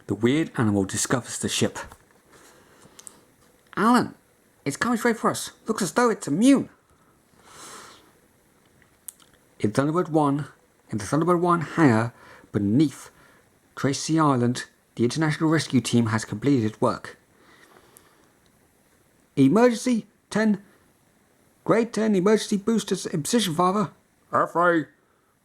The weird animal discovers the ship. Alan, it's coming straight for us. Looks as though it's immune. In the Thunderbird 1 hangar beneath Tracy Island, the international rescue team has completed its work. Emergency 10, grade 10 emergency boosters in position, Father. FA,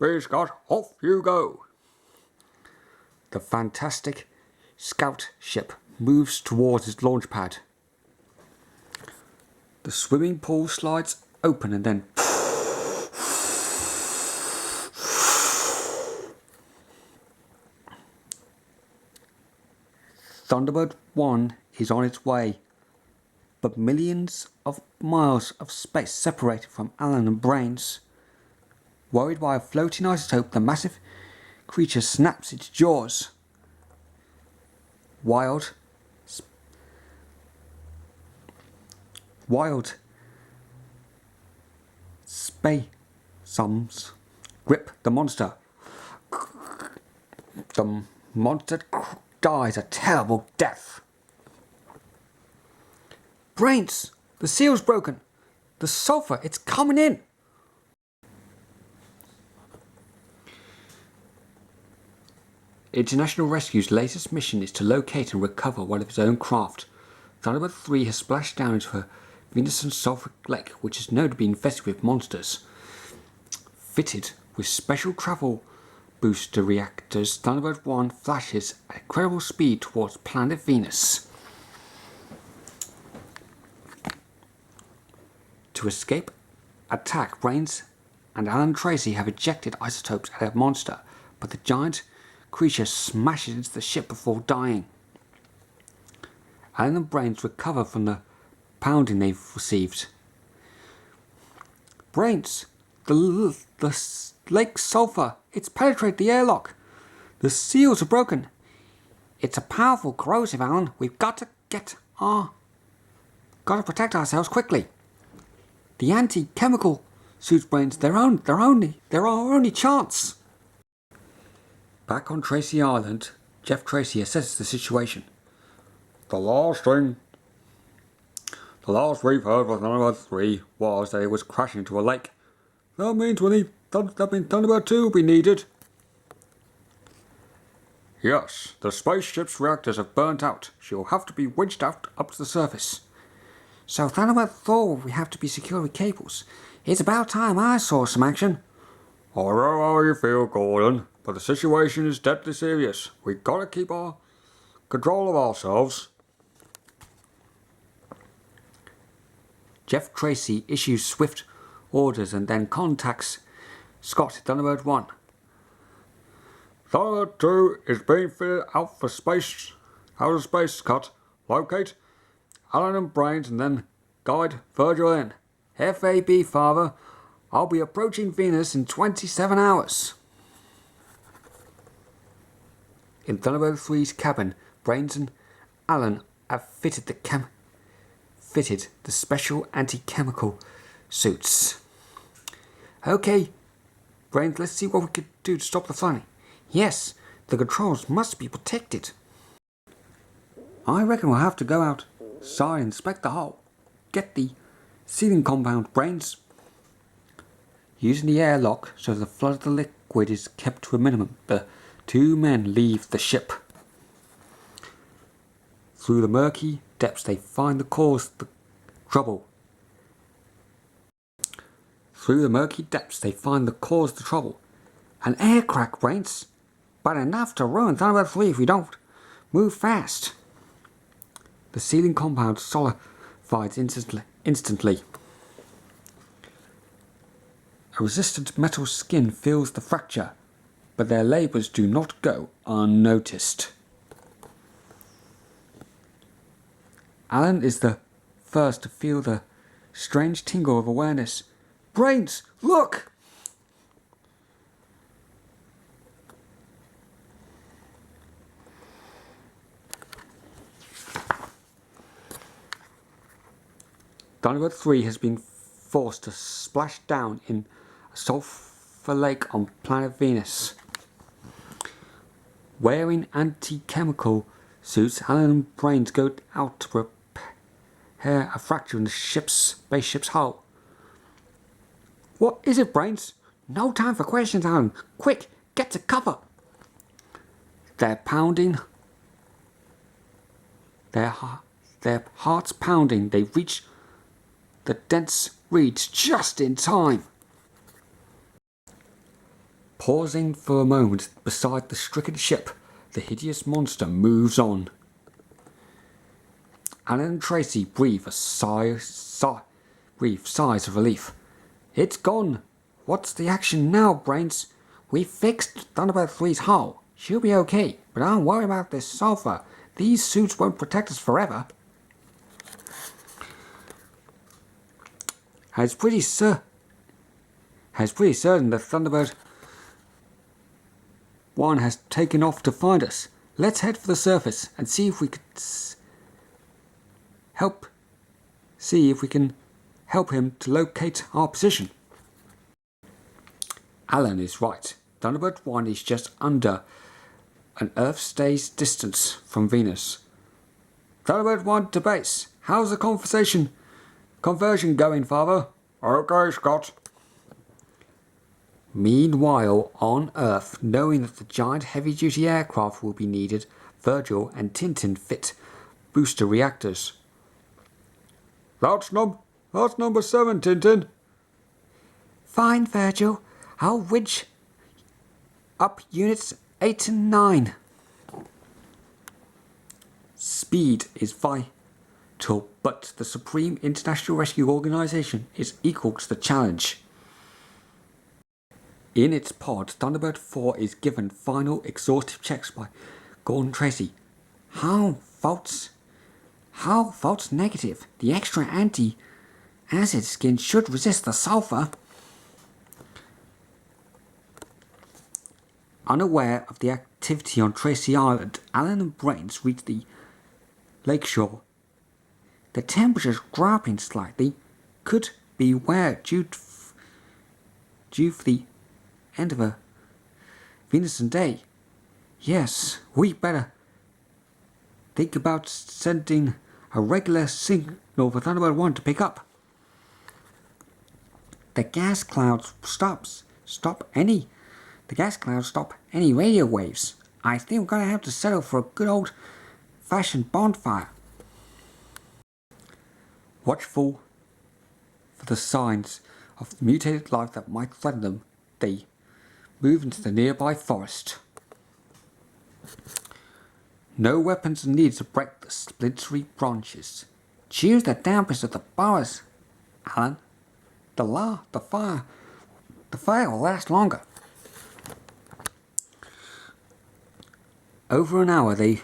B Scott, off you go. The fantastic scout ship moves towards its launch pad. The swimming pool slides open and then Thunderbird 1 is on its way, but millions of miles of space separated from Alan and Brains. Worried by a floating isotope, the massive creature snaps its jaws. Wild spasms grip the monster. The monster dies a terrible death. Brains! The seal's broken! The sulphur, it's coming in! International Rescue's latest mission is to locate and recover one of its own craft. Thunderbird 3 has splashed down into a Venus and sulphuric lake, which is known to be infested with monsters. Fitted with special travel booster reactors, Thunderbird 1 flashes at incredible speed towards planet Venus. To escape attack, Brains and Alan Tracy have ejected isotopes at a monster, but the giant creature smashes into the ship before dying. Alan and Brains recover from the pounding they've received. Brains, the lake's sulphur, it's penetrated the airlock. The seals are broken. It's a powerful corrosive, Alan. We've got to protect ourselves quickly. The anti-chemical suits, Brains. They're our only chance. Back on Tracy Island, Jeff Tracy assesses the situation. The last we've heard of Thunderbird 3 was that it was crashing into a lake. That means Thunderbird 2 will be needed. Yes, the spaceship's reactors have burnt out. She'll have to be winched out up to the surface. So Thunderbird 4 will have to be secured with cables. It's about time I saw some action. I know how you feel, Gordon, but the situation is deadly serious. We've got to keep our control of ourselves. Jeff Tracy issues swift orders and then contacts Scott, Thunderbird 1. Thunderbird 2 is being fitted out for outer space, Scott. Locate Alan and Brains and then guide Virgil in. FAB, Father. I'll be approaching Venus in 27 hours. In Thunderbird 3's cabin, Brains and Alan have fitted the special anti-chemical suits. Okay, Brains, let's see what we can do to stop the flooding. Yes, the controls must be protected. I reckon we'll have to go outside and inspect the hull. Get the sealing compound, Brains. Using the airlock so the flood of the liquid is kept to a minimum, the two men leave the ship. Through the murky depths they find the cause of the trouble. An air crack, Brains, but enough to ruin Thunderbird 3 if we don't move fast. The sealing compound solidifies instantly. A resistant metal skin fills the fracture, but their labours do not go unnoticed. Alan is the first to feel the strange tingle of awareness. Brains, look! Thunderbird 3 has been forced to splash down in a sulphur lake on planet Venus. Wearing anti-chemical suits, Alan and Brains go out to repair a fracture in the spaceship's hull. What is it, Brains? No time for questions, Alan. Quick, get to cover. They're pounding. Their hearts pounding. They reach the dense reeds just in time. Pausing for a moment beside the stricken ship, the hideous monster moves on. Alan and Tracy breathe sighs of relief. It's gone. What's the action now, Brains? We fixed Thunderbird 3's hull. She'll be okay, but don't worry about this sulphur. These suits won't protect us forever. It's pretty certain that Thunderbird 1 has taken off to find us. Let's head for the surface and see if we can help him to locate our position. Alan is right. Thunderbird 1 is just under an Earth day's distance from Venus. Thunderbird 1 to base. How's the conversion going, Father? Okay, Scott. Meanwhile, on Earth, knowing that the giant heavy-duty aircraft will be needed, Virgil and Tin-Tin fit booster reactors. That's number 7, Tin-Tin. Fine, Virgil. I'll winch up units 8 and 9. Speed is vital, but the Supreme International Rescue Organization is equal to the challenge. In its pod, Thunderbird 4 is given final exhaustive checks by Alan Tracy. How faults negative. The extra anti-acid skin should resist the sulphur. Unaware of the activity on Tracy Island, Alan and Brains reach the lakeshore. The temperature's dropping slightly. Could be where due for the end of a Venus day. Yes, we better think about sending a regular signal for Thunderbird 1 to pick up. The gas clouds stop any radio waves. I think we're going to have to settle for a good old-fashioned bonfire. Watchful for the signs of the mutated life that might threaten them, they move into the nearby forest. No weapons are needed to break the splintery branches. Choose the dampest of the boughs, Alan. The fire will last longer. Over an hour they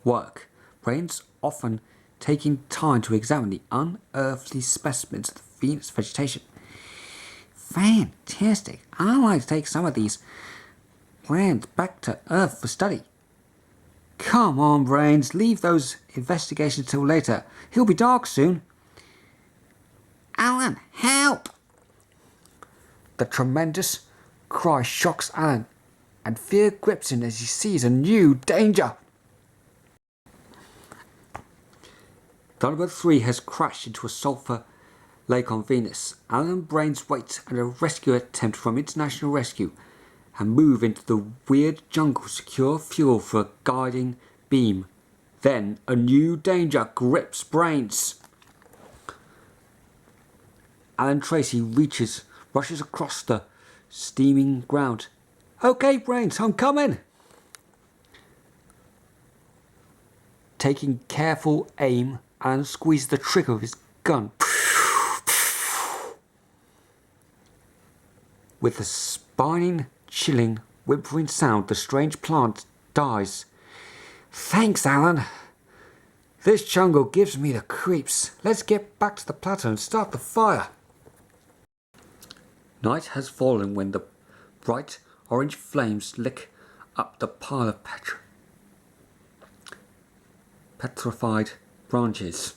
work, Brains often taking time to examine the unearthly specimens of the Venus vegetation. Fantastic! I'd like to take some of these plants back to Earth for study. Come on, Brains, leave those investigations till later. It'll be dark soon. Alan, help! The tremendous cry shocks Alan, and fear grips him as he sees a new danger. Thunderbird 3 has crashed into a sulphur lake on Venus. Alan and Brains wait at a rescue attempt from International Rescue and move into the weird jungle to secure fuel for a guiding beam. Then a new danger grips Brains. Alan Tracy rushes across the steaming ground. Okay, Brains, I'm coming! Taking careful aim, Alan squeezes the trigger of his gun. With a spine chilling, whimpering sound, the strange plant dies. Thanks, Alan. This jungle gives me the creeps. Let's get back to the plateau and start the fire. Night has fallen when the bright orange flames lick up the pile of petrified branches.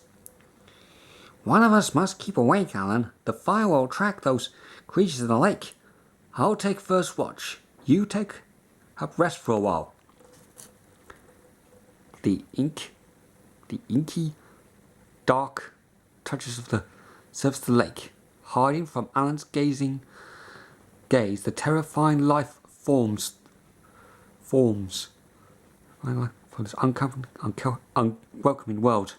One of us must keep awake, Alan. The fire will attract those creatures in the lake. I'll take first watch. You take up rest for a while. the inky, dark touches of the surface of the lake. Hiding from Alan's gaze, the terrifying life forms from this unwelcoming world.